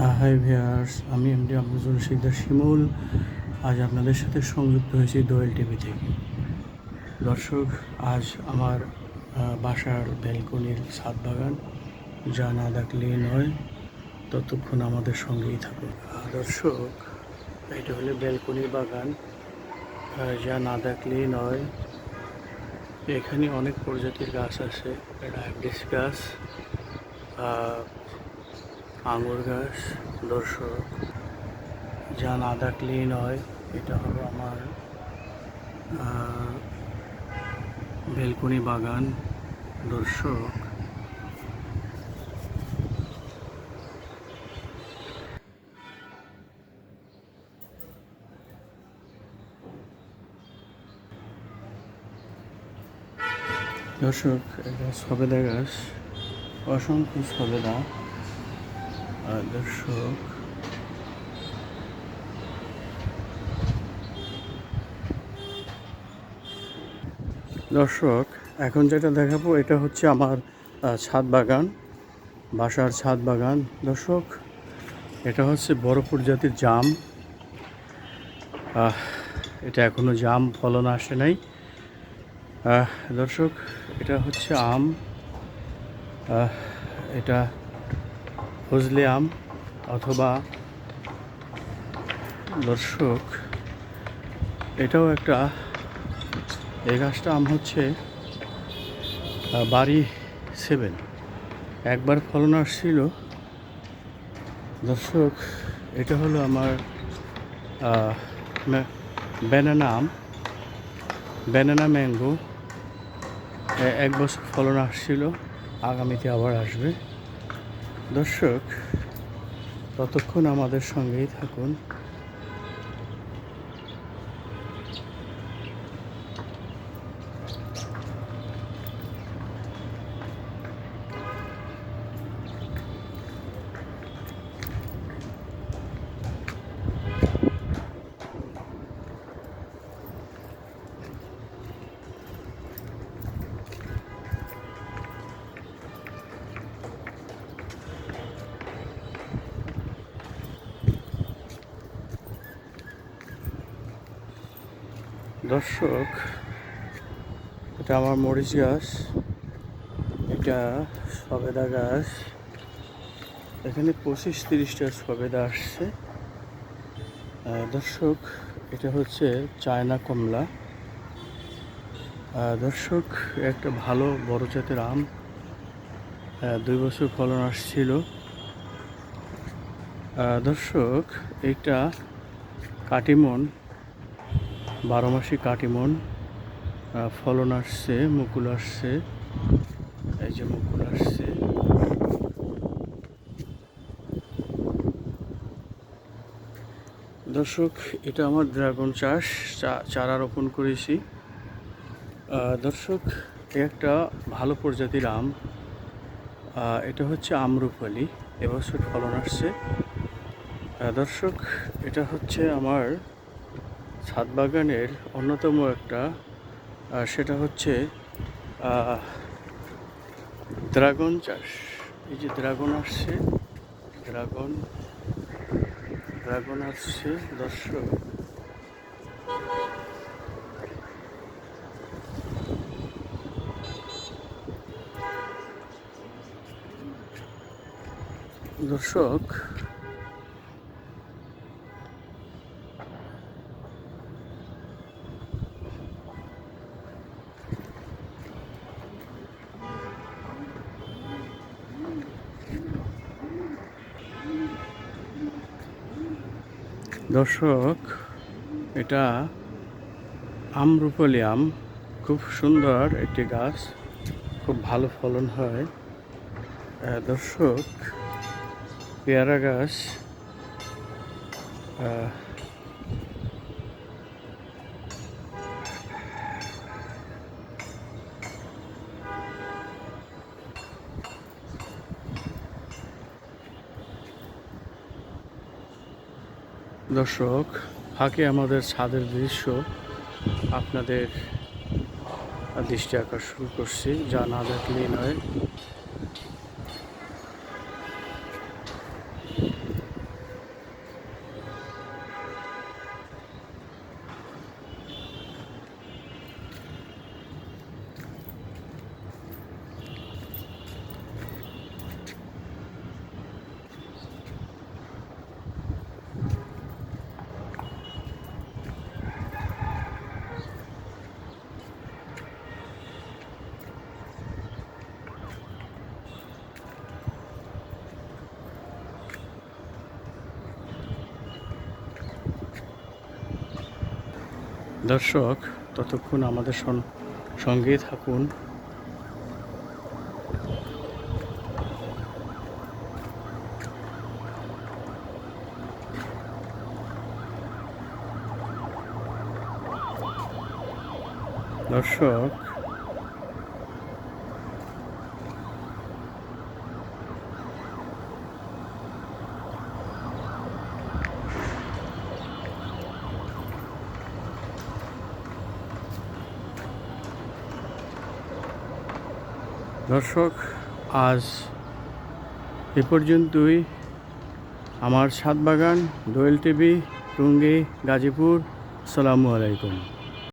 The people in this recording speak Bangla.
হাই ভিউয়ার্স, আমি এমডি আব্দুল শিকদার শিমুল। আজ আপনাদের সাথে সংযুক্ত হয়েছি দোয়েল টিভি থেকে। দর্শক, আজ আমার বাসার ব্যালকনির ছাদ বাগান, যা না দেখলেই নয়, ততক্ষণ আমাদের সঙ্গেই থাকুন। দর্শক, এটা হলো ব্যালকনি বাগান, যা না দেখলেই নয়। এখানে অনেক প্রজাতির গাছ আছে। ডায়াবেটিস গাছ, আঙুর গাছ। দর্শক, যা না দেখলেই নয়, এটা হলো আমার বেলকনি বাগান। দর্শক, দর্শক, এটা সবেদা গাছ, অসংখ্য সবেদা। দর্শক, দর্শক এখন যেটা দেখাবো, এটা হচ্ছে আমার ছাদ বাগান, বাসার ছাদ বাগান। দর্শক, এটা হচ্ছে বড় প্রজাতির জাম। এটা এখনো জাম ফলন আসে নাই। দর্শক, এটা হচ্ছে আম, এটা ফজলি আম অথবা দর্শক, এটাও একটা, এই গাছটা আম হচ্ছে বাড়ি 7, একবার ফলন আসছিল। দর্শক, এটা হলো আমার ব্যানানা আম, ব্যানানা ম্যাঙ্গো। এক বছর ফলন আসছিল, আগামীতে আবার আসবে। দর্শক, ততক্ষণ আমাদের সঙ্গেই থাকুন। দর্শক, এটা আমার মরিচ গাছ, এটা সবেদা গাছ। এখানে 25-30টা সবেদা আসছে। দর্শক, এটা হচ্ছে চায়না কমলা। দর্শক, একটা ভালো বড় জাতের আম, 2 বছর ফলন আসছিল। দর্শক, এইটা কাটিমন, 12 মাসি কাটিমন, ফলন আসছে, মুকুল আসছে, এই যে মুকুল আসছে। দর্শক, এটা আমার ড্রাগন চাষ, চারা রোপণ করেছি। দর্শক, একটা ভালো প্রজাতির আম, এটা হচ্ছে আম্রপালি, এবছর ফলন আসছে। দর্শক, এটা হচ্ছে আমার ছাদ বাগানের অন্যতম একটা, সেটা হচ্ছে ড্রাগন চাষ। এই যে ড্রাগন আসছে, ড্রাগন ড্রাগন আসছে। দর্শক, দর্শক, দর্শক, এটা আম্রপালি আম, খুব সুন্দর একটি গাছ, খুব ভালো ফলন হয়। দর্শক, পেয়ারা গাছ, দর্শক, ফাঁকে আমাদের ছাদের দৃশ্য আপনাদের দৃষ্টি আকর্ষণ করছি, যা না দেখলেই নয়। দর্শক ততক্ষণ আমাদের সঙ্গে থাকুন। দর্শক আজ এ পর্যন্তই। আমার ছাদ বাগান, দোয়েল টিভি, টুঙ্গী, গাজীপুর। আসসালামু আলাইকুম।